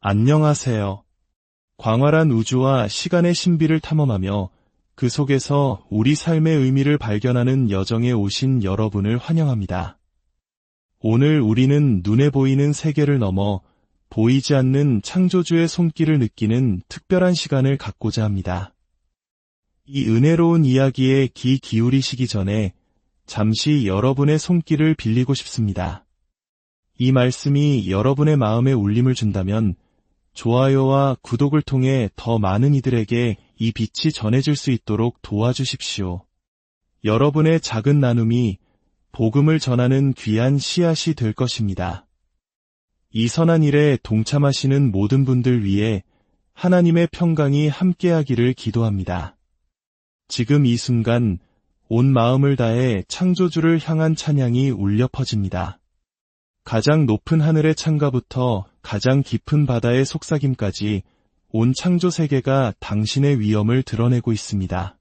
안녕하세요. 광활한 우주와 시간의 신비를 탐험하며 그 속에서 우리 삶의 의미를 발견하는 여정에 오신 여러분을 환영합니다. 오늘 우리는 눈에 보이는 세계를 넘어 보이지 않는 창조주의 손길을 느끼는 특별한 시간을 갖고자 합니다. 이 은혜로운 이야기에 귀 기울이시기 전에 잠시 여러분의 손길을 빌리고 싶습니다. 이 말씀이 여러분의 마음에 울림을 준다면 좋아요와 구독을 통해 더 많은 이들에게 이 빛이 전해질 수 있도록 도와주십시오. 여러분의 작은 나눔이 복음을 전하는 귀한 씨앗이 될 것입니다. 이 선한 일에 동참하시는 모든 분들 위해 하나님의 평강이 함께하기를 기도합니다. 지금 이 순간 온 마음을 다해 창조주를 향한 찬양이 울려 퍼집니다. 가장 높은 하늘의 창가부터 가장 깊은 바다의 속삭임까지 온 창조 세계가 당신의 위엄을 드러내고 있습니다.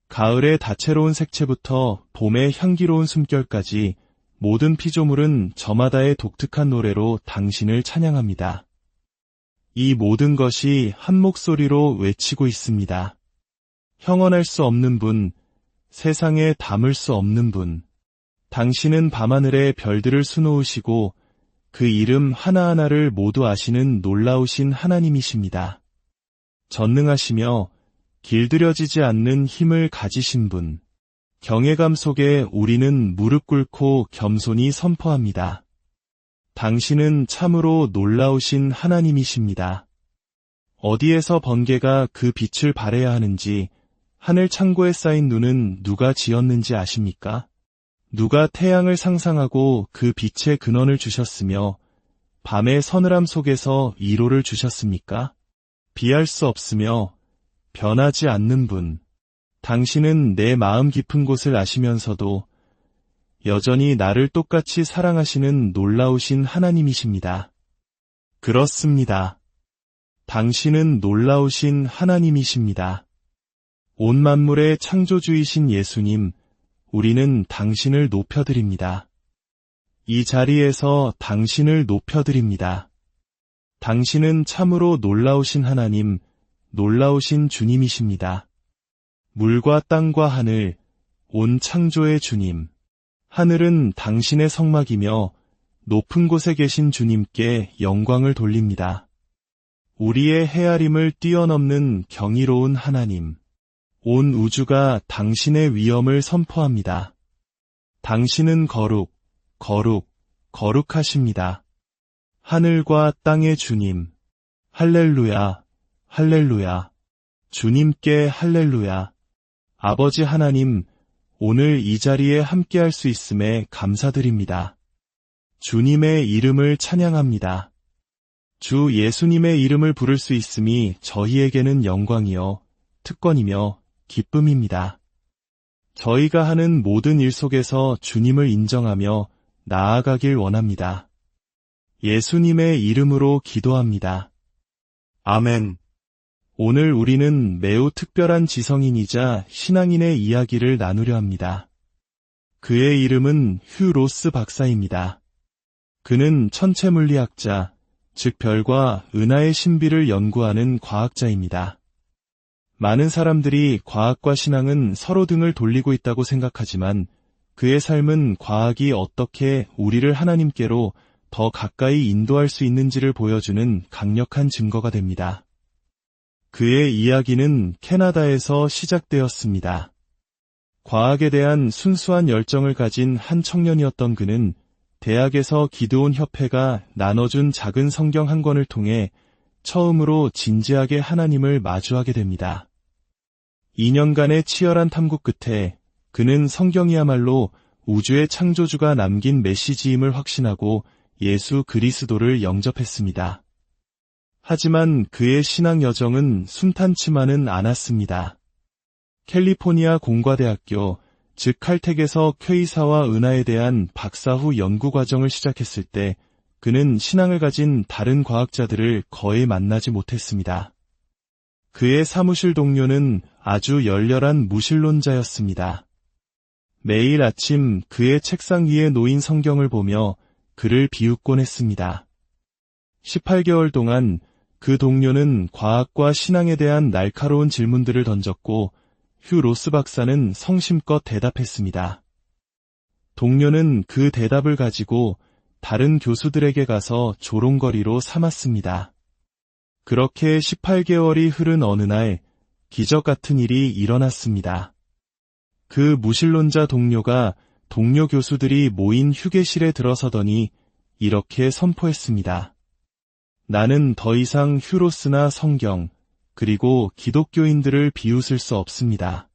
가을의 다채로운 색채부터 봄의 향기로운 숨결까지 모든 피조물은 저마다의 독특한 노래로 당신을 찬양합니다. 이 모든 것이 한 목소리로 외치고 있습니다. 형언할 수 없는 분, 세상에 담을 수 없는 분. 당신은 밤하늘에 별들을 수놓으시고 그 이름 하나하나를 모두 아시는 놀라우신 하나님이십니다. 전능하시며 길들여지지 않는 힘을 가지신 분. 경외감 속에 우리는 무릎 꿇고 겸손히 선포합니다. 당신은 참으로 놀라우신 하나님이십니다. 어디에서 번개가 그 빛을 발해야 하는지, 하늘 창고에 쌓인 눈은 누가 지었는지 아십니까? 누가 태양을 상상하고 그 빛의 근원을 주셨으며 밤의 서늘함 속에서 이로를 주셨습니까? 비할 수 없으며 변하지 않는 분. 당신은 내 마음 깊은 곳을 아시면서도 여전히 나를 똑같이 사랑하시는 놀라우신 하나님이십니다. 그렇습니다. 당신은 놀라우신 하나님이십니다. 온 만물의 창조주이신 예수님, 우리는 당신을 높여드립니다. 이 자리에서 당신을 높여드립니다. 당신은 참으로 놀라우신 하나님, 놀라우신 주님이십니다. 물과 땅과 하늘, 온 창조의 주님. 하늘은 당신의 성막이며 높은 곳에 계신 주님께 영광을 돌립니다. 우리의 헤아림을 뛰어넘는 경이로운 하나님. 온 우주가 당신의 위엄을 선포합니다. 당신은 거룩, 거룩, 거룩하십니다. 하늘과 땅의 주님. 할렐루야, 할렐루야. 주님께 할렐루야. 아버지 하나님, 오늘 이 자리에 함께할 수 있음에 감사드립니다. 주님의 이름을 찬양합니다. 주 예수님의 이름을 부를 수 있음이 저희에게는 영광이요, 특권이며 기쁨입니다. 저희가 하는 모든 일 속에서 주님을 인정하며 나아가길 원합니다. 예수님의 이름으로 기도합니다. 아멘. 오늘 우리는 매우 특별한 지성인이자 신앙인의 이야기를 나누려 합니다. 그의 이름은 휴 로스 박사입니다. 그는 천체물리학자, 즉 별과 은하의 신비를 연구하는 과학자입니다. 많은 사람들이 과학과 신앙은 서로 등을 돌리고 있다고 생각하지만 그의 삶은 과학이 어떻게 우리를 하나님께로 더 가까이 인도할 수 있는지를 보여주는 강력한 증거가 됩니다. 그의 이야기는 캐나다에서 시작되었습니다. 과학에 대한 순수한 열정을 가진 한 청년이었던 그는 대학에서 기드온 협회가 나눠준 작은 성경 한 권을 통해 처음으로 진지하게 하나님을 마주하게 됩니다. 2년간의 치열한 탐구 끝에 그는 성경이야말로 우주의 창조주가 남긴 메시지임을 확신하고 예수 그리스도를 영접했습니다. 하지만 그의 신앙 여정은 순탄치만은 않았습니다. 캘리포니아 공과대학교, 즉 칼텍에서 퀘이사와 은하에 대한 박사 후 연구 과정을 시작했을 때 그는 신앙을 가진 다른 과학자들을 거의 만나지 못했습니다. 그의 사무실 동료는 아주 열렬한 무신론자였습니다. 매일 아침 그의 책상 위에 놓인 성경을 보며 그를 비웃곤 했습니다. 18개월 동안 그 동료는 과학과 신앙에 대한 날카로운 질문들을 던졌고 휴 로스 박사는 성심껏 대답했습니다. 동료는 그 대답을 가지고 다른 교수들에게 가서 조롱거리로 삼았습니다. 그렇게 18개월이 흐른 어느 날 기적 같은 일이 일어났습니다. 그 무신론자 동료가 동료 교수들이 모인 휴게실에 들어서더니 이렇게 선포했습니다. 나는 더 이상 휴로스나 성경, 그리고 기독교인들을 비웃을 수 없습니다.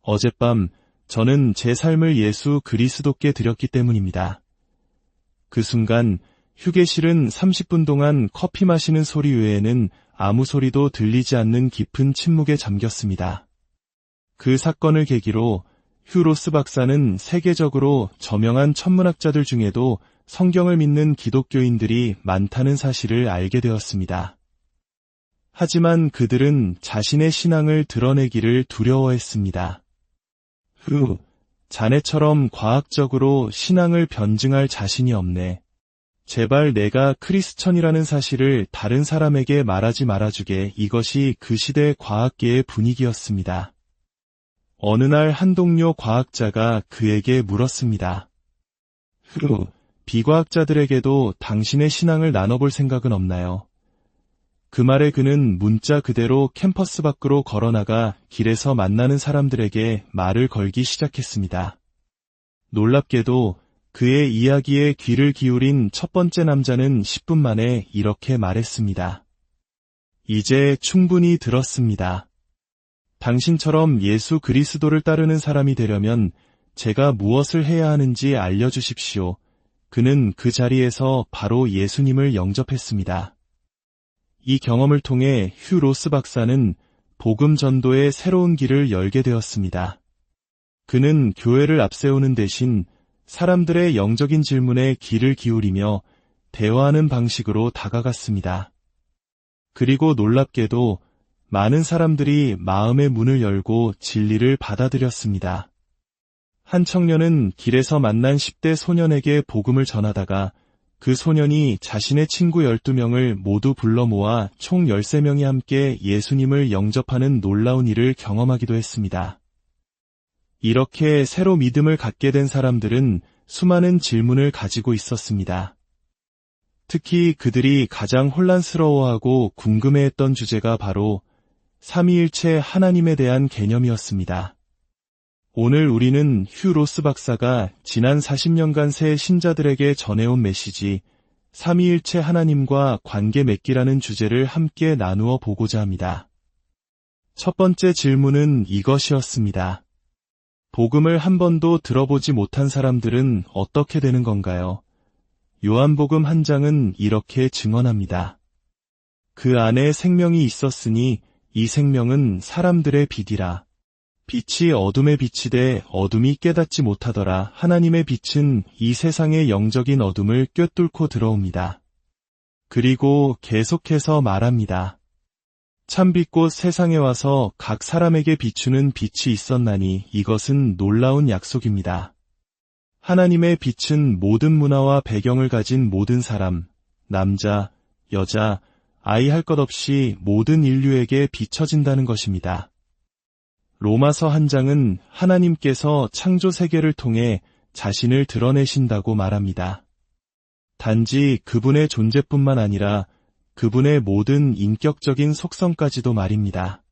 어젯밤 저는 제 삶을 예수 그리스도께 드렸기 때문입니다. 그 순간 휴게실은 30분 동안 커피 마시는 소리 외에는 아무 소리도 들리지 않는 깊은 침묵에 잠겼습니다. 그 사건을 계기로 휴 로스 박사는 세계적으로 저명한 천문학자들 중에도 성경을 믿는 기독교인들이 많다는 사실을 알게 되었습니다. 하지만 그들은 자신의 신앙을 드러내기를 두려워했습니다. 자네처럼 과학적으로 신앙을 변증할 자신이 없네. 제발 내가 크리스천이라는 사실을 다른 사람에게 말하지 말아주게. 이것이 그 시대 과학계의 분위기였습니다. 어느 날 한 동료 과학자가 그에게 물었습니다. 비과학자들에게도 당신의 신앙을 나눠볼 생각은 없나요? 그 말에 그는 문자 그대로 캠퍼스 밖으로 걸어나가 길에서 만나는 사람들에게 말을 걸기 시작했습니다. 놀랍게도 그의 이야기에 귀를 기울인 첫 번째 남자는 10분 만에 이렇게 말했습니다. 이제 충분히 들었습니다. 당신처럼 예수 그리스도를 따르는 사람이 되려면 제가 무엇을 해야 하는지 알려주십시오. 그는 그 자리에서 바로 예수님을 영접했습니다. 이 경험을 통해 휴 로스 박사는 복음 전도의 새로운 길을 열게 되었습니다. 그는 교회를 앞세우는 대신 사람들의 영적인 질문에 귀를 기울이며 대화하는 방식으로 다가갔습니다. 그리고 놀랍게도 많은 사람들이 마음의 문을 열고 진리를 받아들였습니다. 한 청년은 길에서 만난 10대 소년에게 복음을 전하다가 그 소년이 자신의 친구 12명을 모두 불러 모아 총 13명이 함께 예수님을 영접하는 놀라운 일을 경험하기도 했습니다. 이렇게 새로 믿음을 갖게 된 사람들은 수많은 질문을 가지고 있었습니다. 특히 그들이 가장 혼란스러워하고 궁금해했던 주제가 바로 삼위일체 하나님에 대한 개념이었습니다. 오늘 우리는 휴 로스 박사가 지난 40년간 새 신자들에게 전해온 메시지 삼위일체 하나님과 관계 맺기라는 주제를 함께 나누어 보고자 합니다. 첫 번째 질문은 이것이었습니다. 복음을 한 번도 들어보지 못한 사람들은 어떻게 되는 건가요? 요한복음 1장은 이렇게 증언합니다. 그 안에 생명이 있었으니 이 생명은 사람들의 빛이라. 빛이 어둠에 비치되 어둠이 깨닫지 못하더라. 하나님의 빛은 이 세상의 영적인 어둠을 꿰뚫고 들어옵니다. 그리고 계속해서 말합니다. 참빛 세상에 와서 각 사람에게 비추는 빛이 있었나니 이것은 놀라운 약속입니다. 하나님의 빛은 모든 문화와 배경을 가진 모든 사람, 남자, 여자, 아이 할 것 없이 모든 인류에게 비춰진다는 것입니다. 로마서 1장은 하나님께서 창조 세계를 통해 자신을 드러내신다고 말합니다. 단지 그분의 존재뿐만 아니라 그분의 모든 인격적인 속성까지도 말입니다.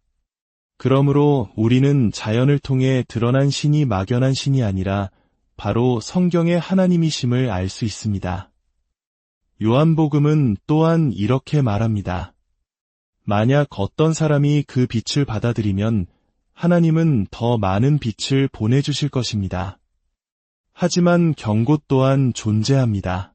그러므로 우리는 자연을 통해 드러난 신이 막연한 신이 아니라 바로 성경의 하나님이심을 알 수 있습니다. 요한복음은 또한 이렇게 말합니다. 만약 어떤 사람이 그 빛을 받아들이면 하나님은 더 많은 빛을 보내주실 것입니다. 하지만 경고 또한 존재합니다.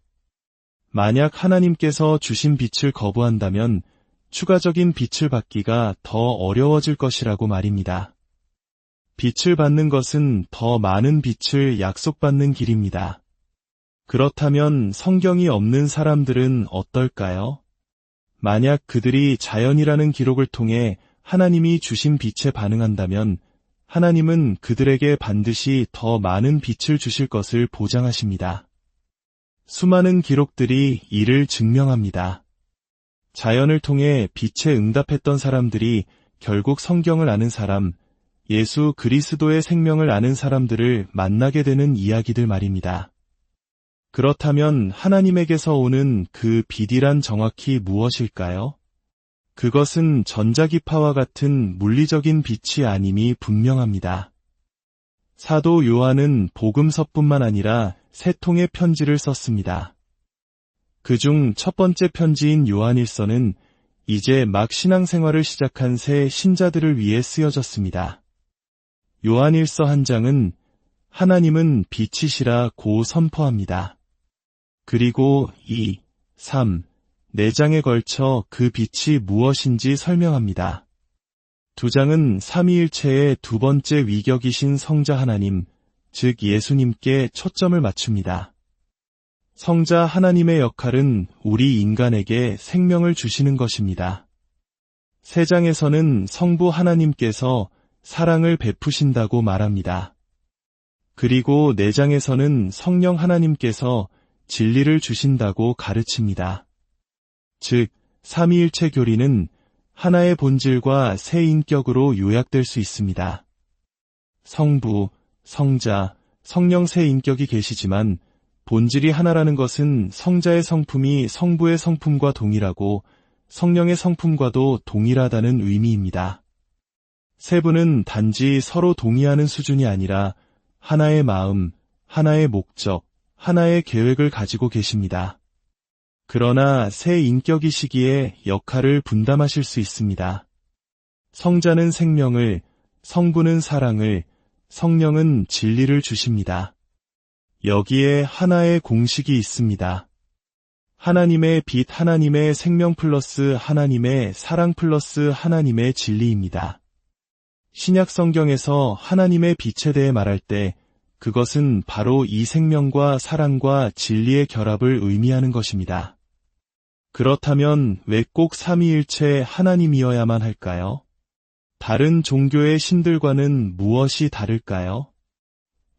만약 하나님께서 주신 빛을 거부한다면 추가적인 빛을 받기가 더 어려워질 것이라고 말입니다. 빛을 받는 것은 더 많은 빛을 약속받는 길입니다. 그렇다면 성경이 없는 사람들은 어떨까요? 만약 그들이 자연이라는 기록을 통해 하나님이 주신 빛에 반응한다면 하나님은 그들에게 반드시 더 많은 빛을 주실 것을 보장하십니다. 수많은 기록들이 이를 증명합니다. 자연을 통해 빛에 응답했던 사람들이 결국 성경을 아는 사람, 예수 그리스도의 생명을 아는 사람들을 만나게 되는 이야기들 말입니다. 그렇다면 하나님에게서 오는 그 빛이란 정확히 무엇일까요? 그것은 전자기파와 같은 물리적인 빛이 아님이 분명합니다. 사도 요한은 복음서뿐만 아니라 세 통의 편지를 썼습니다. 그중 첫 번째 편지인 요한일서는 이제 막 신앙생활을 시작한 새 신자들을 위해 쓰여졌습니다. 요한일서 한 장은 하나님은 빛이시라 고 선포합니다. 그리고 2, 3, 4장에 걸쳐 그 빛이 무엇인지 설명합니다. 두 장은 삼위일체의 두 번째 위격이신 성자 하나님, 즉 예수님께 초점을 맞춥니다. 성자 하나님의 역할은 우리 인간에게 생명을 주시는 것입니다. 세 장에서는 성부 하나님께서 사랑을 베푸신다고 말합니다. 그리고 4장에서는 성령 하나님께서 진리를 주신다고 가르칩니다. 즉, 삼위일체 교리는 하나의 본질과 세 인격으로 요약될 수 있습니다. 성부, 성자, 성령 세 인격이 계시지만 본질이 하나라는 것은 성자의 성품이 성부의 성품과 동일하고 성령의 성품과도 동일하다는 의미입니다. 세 분은 단지 서로 동의하는 수준이 아니라 하나의 마음, 하나의 목적, 하나의 계획을 가지고 계십니다. 그러나 세 인격이시기에 역할을 분담하실 수 있습니다. 성자는 생명을, 성부는 사랑을, 성령은 진리를 주십니다. 여기에 하나의 공식이 있습니다. 하나님의 빛, 하나님의 생명 플러스 하나님의 사랑 플러스 하나님의 진리입니다. 신약 성경에서 하나님의 빛에 대해 말할 때 그것은 바로 이 생명과 사랑과 진리의 결합을 의미하는 것입니다. 그렇다면 왜 꼭 삼위일체 하나님이어야만 할까요? 다른 종교의 신들과는 무엇이 다를까요?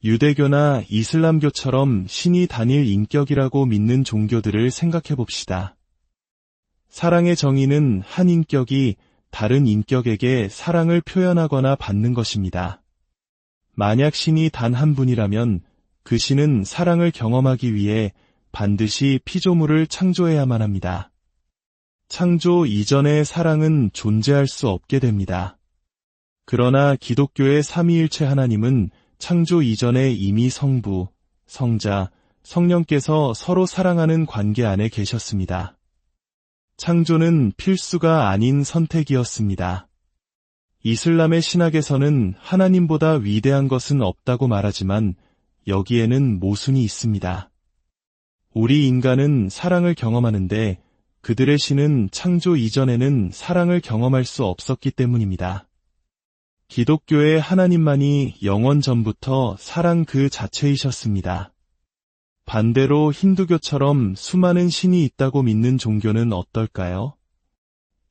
유대교나 이슬람교처럼 신이 단일 인격이라고 믿는 종교들을 생각해 봅시다. 사랑의 정의는 한 인격이 다른 인격에게 사랑을 표현하거나 받는 것입니다. 만약 신이 단 한 분이라면 그 신은 사랑을 경험하기 위해 반드시 피조물을 창조해야만 합니다. 창조 이전의 사랑은 존재할 수 없게 됩니다. 그러나 기독교의 삼위일체 하나님은 창조 이전에 이미 성부, 성자, 성령께서 서로 사랑하는 관계 안에 계셨습니다. 창조는 필수가 아닌 선택이었습니다. 이슬람의 신학에서는 하나님보다 위대한 것은 없다고 말하지만 여기에는 모순이 있습니다. 우리 인간은 사랑을 경험하는데 그들의 신은 창조 이전에는 사랑을 경험할 수 없었기 때문입니다. 기독교의 하나님만이 영원 전부터 사랑 그 자체이셨습니다. 반대로 힌두교처럼 수많은 신이 있다고 믿는 종교는 어떨까요?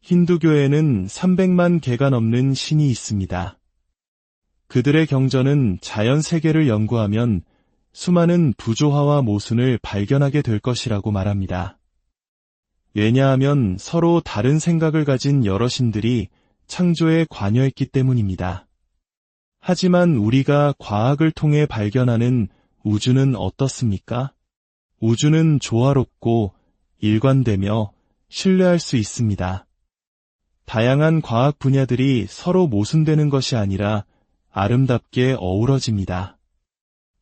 힌두교에는 300만 개가 넘는 신이 있습니다. 그들의 경전은 자연 세계를 연구하면 수많은 부조화와 모순을 발견하게 될 것이라고 말합니다. 왜냐하면 서로 다른 생각을 가진 여러 신들이 창조에 관여했기 때문입니다. 하지만 우리가 과학을 통해 발견하는 우주는 어떻습니까? 우주는 조화롭고 일관되며 신뢰할 수 있습니다. 다양한 과학 분야들이 서로 모순되는 것이 아니라 아름답게 어우러집니다.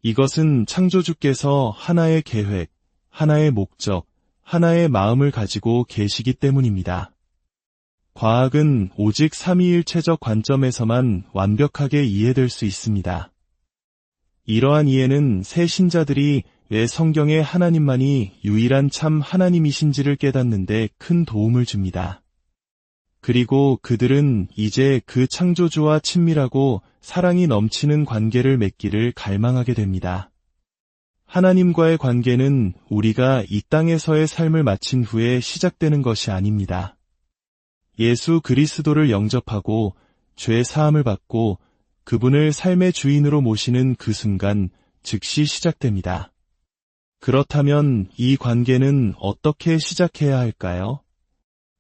이것은 창조주께서 하나의 계획, 하나의 목적, 하나의 마음을 가지고 계시기 때문입니다. 과학은 오직 삼위일체적 관점에서만 완벽하게 이해될 수 있습니다. 이러한 이해는 새 신자들이 왜 성경의 하나님만이 유일한 참 하나님이신지를 깨닫는 데 큰 도움을 줍니다. 그리고 그들은 이제 그 창조주와 친밀하고 사랑이 넘치는 관계를 맺기를 갈망하게 됩니다. 하나님과의 관계는 우리가 이 땅에서의 삶을 마친 후에 시작되는 것이 아닙니다. 예수 그리스도를 영접하고 죄 사함을 받고 그분을 삶의 주인으로 모시는 그 순간 즉시 시작됩니다. 그렇다면 이 관계는 어떻게 시작해야 할까요?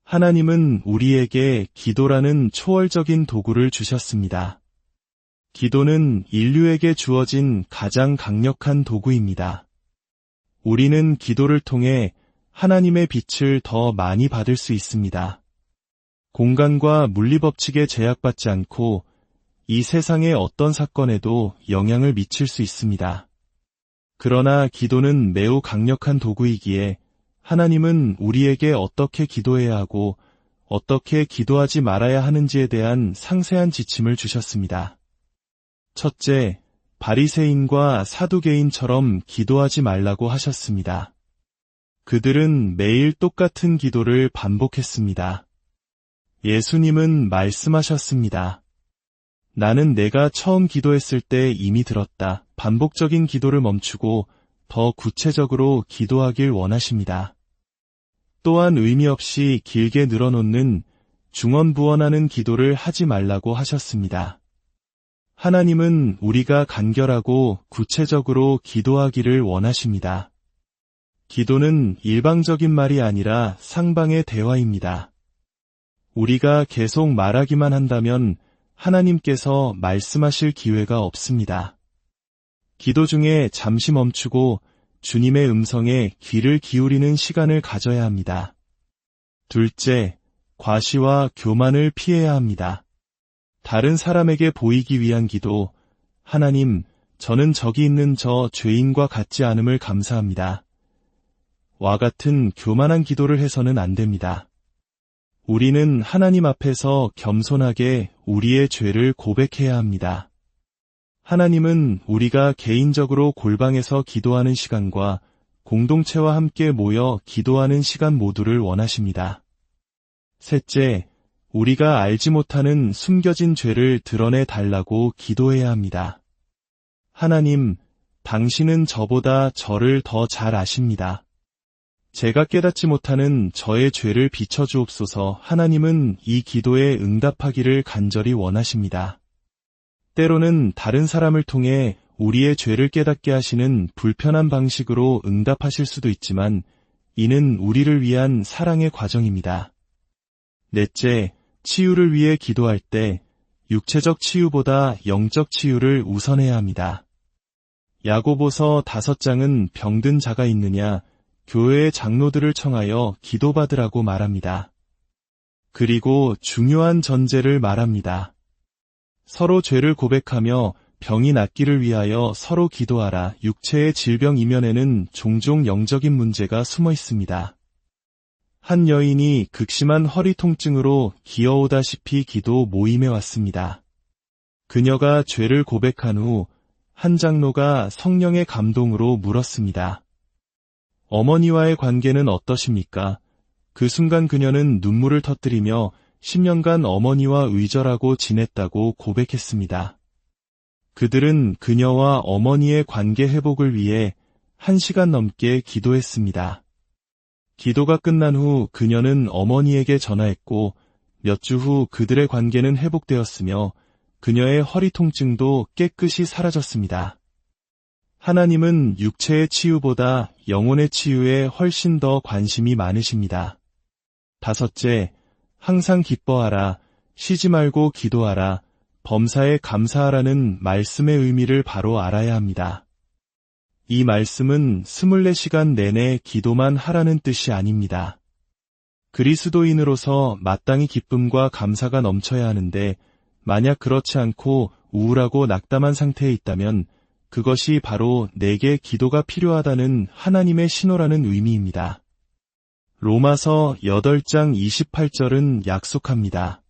하나님은 우리에게 기도라는 초월적인 도구를 주셨습니다. 기도는 인류에게 주어진 가장 강력한 도구입니다. 우리는 기도를 통해 하나님의 빛을 더 많이 받을 수 있습니다. 공간과 물리법칙에 제약받지 않고 이 세상의 어떤 사건에도 영향을 미칠 수 있습니다. 그러나 기도는 매우 강력한 도구이기에 하나님은 우리에게 어떻게 기도해야 하고 어떻게 기도하지 말아야 하는지에 대한 상세한 지침을 주셨습니다. 첫째, 바리새인과 사두개인처럼 기도하지 말라고 하셨습니다. 그들은 매일 똑같은 기도를 반복했습니다. 예수님은 말씀하셨습니다. 나는 내가 처음 기도했을 때 이미 들었다. 반복적인 기도를 멈추고 더 구체적으로 기도하길 원하십니다. 또한 의미 없이 길게 늘어놓는 중언부언하는 기도를 하지 말라고 하셨습니다. 하나님은 우리가 간결하고 구체적으로 기도하기를 원하십니다. 기도는 일방적인 말이 아니라 상방의 대화입니다. 우리가 계속 말하기만 한다면 하나님께서 말씀하실 기회가 없습니다. 기도 중에 잠시 멈추고 주님의 음성에 귀를 기울이는 시간을 가져야 합니다. 둘째, 과시와 교만을 피해야 합니다. 다른 사람에게 보이기 위한 기도, 하나님, 저는 저기 있는 저 죄인과 같지 않음을 감사합니다. 와 같은 교만한 기도를 해서는 안 됩니다. 우리는 하나님 앞에서 겸손하게 우리의 죄를 고백해야 합니다. 하나님은 우리가 개인적으로 골방에서 기도하는 시간과 공동체와 함께 모여 기도하는 시간 모두를 원하십니다. 셋째, 우리가 알지 못하는 숨겨진 죄를 드러내 달라고 기도해야 합니다. 하나님, 당신은 저보다 저를 더 잘 아십니다. 제가 깨닫지 못하는 저의 죄를 비춰주옵소서. 하나님은 이 기도에 응답하기를 간절히 원하십니다. 때로는 다른 사람을 통해 우리의 죄를 깨닫게 하시는 불편한 방식으로 응답하실 수도 있지만 이는 우리를 위한 사랑의 과정입니다. 넷째, 치유를 위해 기도할 때 육체적 치유보다 영적 치유를 우선해야 합니다. 야고보서 5장은 병든 자가 있느냐 교회의 장로들을 청하여 기도받으라고 말합니다. 그리고 중요한 전제를 말합니다. 서로 죄를 고백하며 병이 낫기를 위하여 서로 기도하라. 육체의 질병 이면에는 종종 영적인 문제가 숨어 있습니다. 한 여인이 극심한 허리 통증으로 기어오다시피 기도 모임에 왔습니다. 그녀가 죄를 고백한 후 한 장로가 성령의 감동으로 물었습니다. 어머니와의 관계는 어떠십니까? 그 순간 그녀는 눈물을 터뜨리며 10년간 어머니와 의절하고 지냈다고 고백했습니다. 그들은 그녀와 어머니의 관계 회복을 위해 1시간 넘게 기도했습니다. 기도가 끝난 후 그녀는 어머니에게 전화했고 몇 주 후 그들의 관계는 회복되었으며 그녀의 허리 통증도 깨끗이 사라졌습니다. 하나님은 육체의 치유보다 영혼의 치유에 훨씬 더 관심이 많으십니다. 다섯째, 항상 기뻐하라, 쉬지 말고 기도하라, 범사에 감사하라는 말씀의 의미를 바로 알아야 합니다. 이 말씀은 24시간 내내 기도만 하라는 뜻이 아닙니다. 그리스도인으로서 마땅히 기쁨과 감사가 넘쳐야 하는데 만약 그렇지 않고 우울하고 낙담한 상태에 있다면 그것이 바로 내게 기도가 필요하다는 하나님의 신호라는 의미입니다. 로마서 8장 28절은 약속합니다.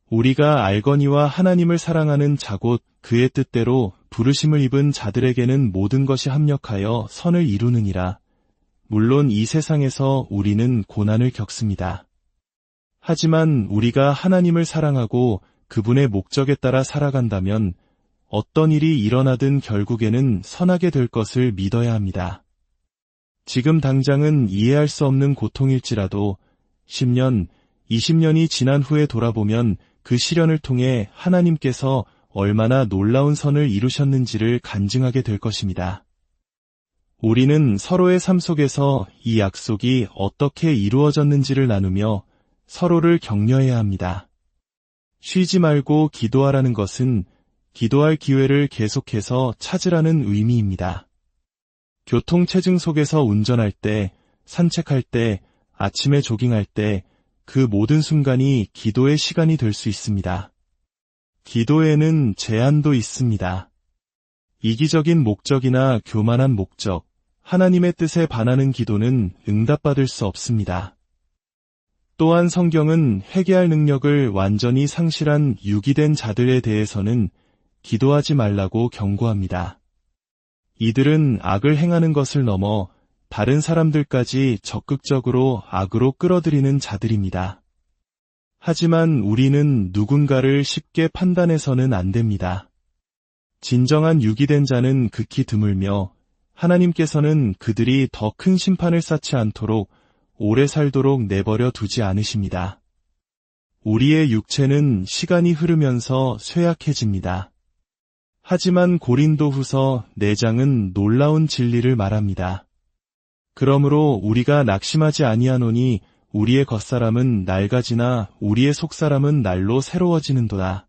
우리가 알거니와 하나님을 사랑하는 자 곧 그의 뜻대로 부르심을 입은 자들에게는 모든 것이 합력하여 선을 이루느니라. 물론 이 세상에서 우리는 고난을 겪습니다. 하지만 우리가 하나님을 사랑하고 그분의 목적에 따라 살아간다면 어떤 일이 일어나든 결국에는 선하게 될 것을 믿어야 합니다. 지금 당장은 이해할 수 없는 고통일지라도 10년, 20년이 지난 후에 돌아보면 그 시련을 통해 하나님께서 얼마나 놀라운 선을 이루셨는지를 간증하게 될 것입니다. 우리는 서로의 삶 속에서 이 약속이 어떻게 이루어졌는지를 나누며 서로를 격려해야 합니다. 쉬지 말고 기도하라는 것은 기도할 기회를 계속해서 찾으라는 의미입니다. 교통체증 속에서 운전할 때, 산책할 때, 아침에 조깅할 때, 그 모든 순간이 기도의 시간이 될 수 있습니다. 기도에는 제한도 있습니다. 이기적인 목적이나 교만한 목적, 하나님의 뜻에 반하는 기도는 응답받을 수 없습니다. 또한 성경은 회개할 능력을 완전히 상실한 유기된 자들에 대해서는 기도하지 말라고 경고합니다. 이들은 악을 행하는 것을 넘어 다른 사람들까지 적극적으로 악으로 끌어들이는 자들입니다. 하지만 우리는 누군가를 쉽게 판단해서는 안 됩니다. 진정한 유기된 자는 극히 드물며 하나님께서는 그들이 더 큰 심판을 쌓지 않도록 오래 살도록 내버려 두지 않으십니다. 우리의 육체는 시간이 흐르면서 쇠약해집니다. 하지만 고린도후서 4장은 놀라운 진리를 말합니다. 그러므로 우리가 낙심하지 아니하노니 우리의 겉사람은 낡아지나 우리의 속사람은 날로 새로워지는도다.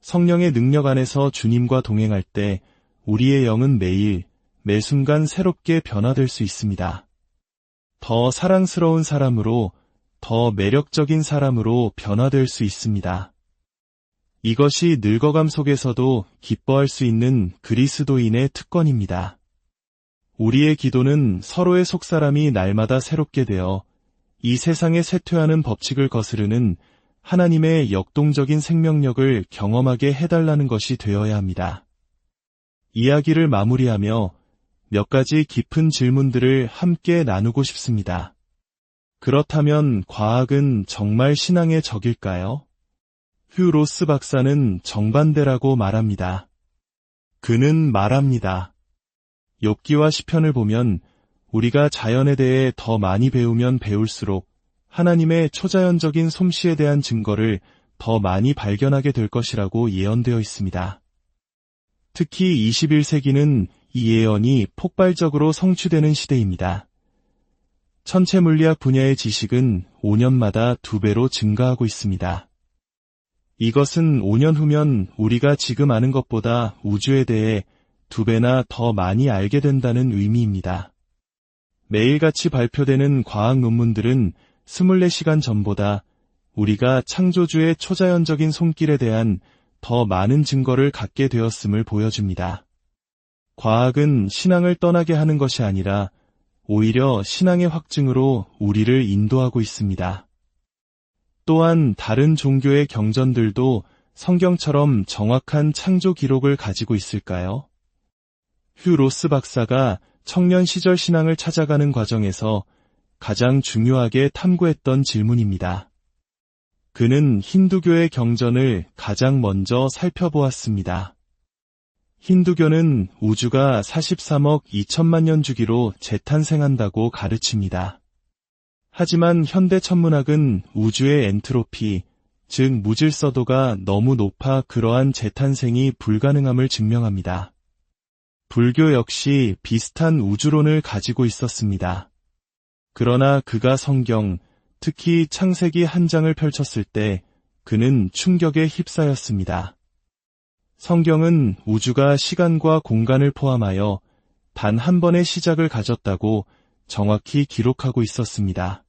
성령의 능력 안에서 주님과 동행할 때 우리의 영은 매일, 매 순간 새롭게 변화될 수 있습니다. 더 사랑스러운 사람으로, 더 매력적인 사람으로 변화될 수 있습니다. 이것이 늙어감 속에서도 기뻐할 수 있는 그리스도인의 특권입니다. 우리의 기도는 서로의 속사람이 날마다 새롭게 되어 이 세상에 쇠퇴하는 법칙을 거스르는 하나님의 역동적인 생명력을 경험하게 해달라는 것이 되어야 합니다. 이야기를 마무리하며 몇 가지 깊은 질문들을 함께 나누고 싶습니다. 그렇다면 과학은 정말 신앙의 적일까요? 휴 로스 박사는 정반대라고 말합니다. 그는 말합니다. 욥기와 시편을 보면 우리가 자연에 대해 더 많이 배우면 배울수록 하나님의 초자연적인 솜씨에 대한 증거를 더 많이 발견하게 될 것이라고 예언되어 있습니다. 특히 21세기는 이 예언이 폭발적으로 성취되는 시대입니다. 천체물리학 분야의 지식은 5년마다 2배로 증가하고 있습니다. 이것은 5년 후면 우리가 지금 아는 것보다 우주에 대해 2배나 더 많이 알게 된다는 의미입니다. 매일같이 발표되는 과학 논문들은 24시간 전보다 우리가 창조주의 초자연적인 손길에 대한 더 많은 증거를 갖게 되었음을 보여줍니다. 과학은 신앙을 떠나게 하는 것이 아니라 오히려 신앙의 확증으로 우리를 인도하고 있습니다. 또한 다른 종교의 경전들도 성경처럼 정확한 창조 기록을 가지고 있을까요? 휴 로스 박사가 청년 시절 신앙을 찾아가는 과정에서 가장 중요하게 탐구했던 질문입니다. 그는 힌두교의 경전을 가장 먼저 살펴보았습니다. 힌두교는 우주가 43억 2천만 년 주기로 재탄생한다고 가르칩니다. 하지만 현대 천문학은 우주의 엔트로피, 즉 무질서도가 너무 높아 그러한 재탄생이 불가능함을 증명합니다. 불교 역시 비슷한 우주론을 가지고 있었습니다. 그러나 그가 성경, 특히 창세기 한 장을 펼쳤을 때 그는 충격에 휩싸였습니다. 성경은 우주가 시간과 공간을 포함하여 단 한 번의 시작을 가졌다고 정확히 기록하고 있었습니다.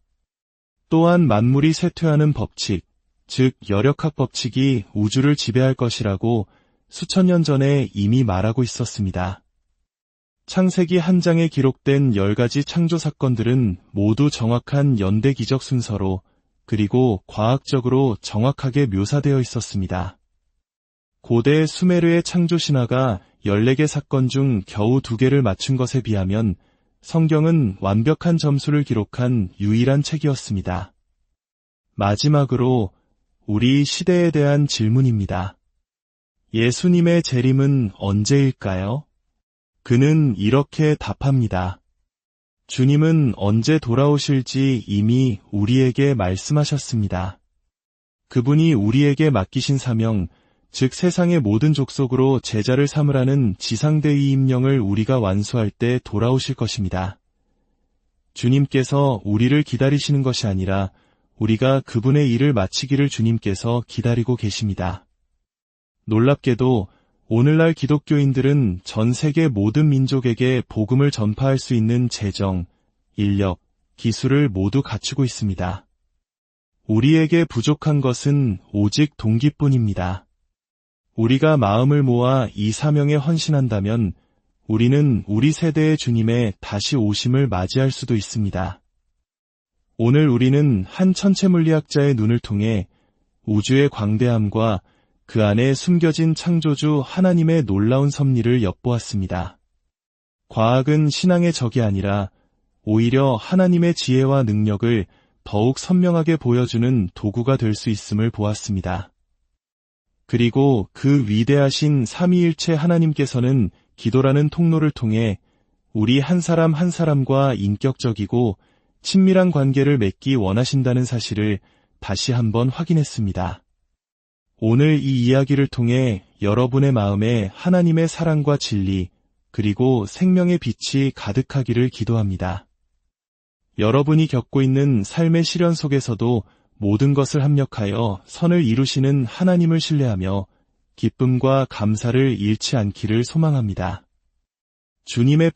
또한 만물이 쇠퇴하는 법칙, 즉 열역학 법칙이 우주를 지배할 것이라고 수천 년 전에 이미 말하고 있었습니다. 창세기 한 장에 기록된 10가지 창조 사건들은 모두 정확한 연대 기적 순서로 그리고 과학적으로 정확하게 묘사되어 있었습니다. 고대 수메르의 창조 신화가 14개 사건 중 겨우 2개를 맞춘 것에 비하면 성경은 완벽한 점수를 기록한 유일한 책이었습니다. 마지막으로 우리 시대에 대한 질문입니다. 예수님의 재림은 언제일까요? 그는 이렇게 답합니다. 주님은 언제 돌아오실지 이미 우리에게 말씀하셨습니다. 그분이 우리에게 맡기신 사명, 즉 세상의 모든 족속으로 제자를 삼으라는 지상대의 임령을 우리가 완수할 때 돌아오실 것입니다. 주님께서 우리를 기다리시는 것이 아니라 우리가 그분의 일을 마치기를 주님께서 기다리고 계십니다. 놀랍게도 오늘날 기독교인들은 전 세계 모든 민족에게 복음을 전파할 수 있는 재정, 인력, 기술을 모두 갖추고 있습니다. 우리에게 부족한 것은 오직 동기뿐입니다. 우리가 마음을 모아 이 사명에 헌신한다면 우리는 우리 세대의 주님의 다시 오심을 맞이할 수도 있습니다. 오늘 우리는 한 천체물리학자의 눈을 통해 우주의 광대함과 그 안에 숨겨진 창조주 하나님의 놀라운 섭리를 엿보았습니다. 과학은 신앙의 적이 아니라 오히려 하나님의 지혜와 능력을 더욱 선명하게 보여주는 도구가 될 수 있음을 보았습니다. 그리고 그 위대하신 삼위일체 하나님께서는 기도라는 통로를 통해 우리 한 사람 한 사람과 인격적이고 친밀한 관계를 맺기 원하신다는 사실을 다시 한번 확인했습니다. 오늘 이 이야기를 통해 여러분의 마음에 하나님의 사랑과 진리, 그리고 생명의 빛이 가득하기를 기도합니다. 여러분이 겪고 있는 삶의 시련 속에서도 모든 것을 합력하여 선을 이루시는 하나님을 신뢰하며 기쁨과 감사를 잃지 않기를 소망합니다. 주님의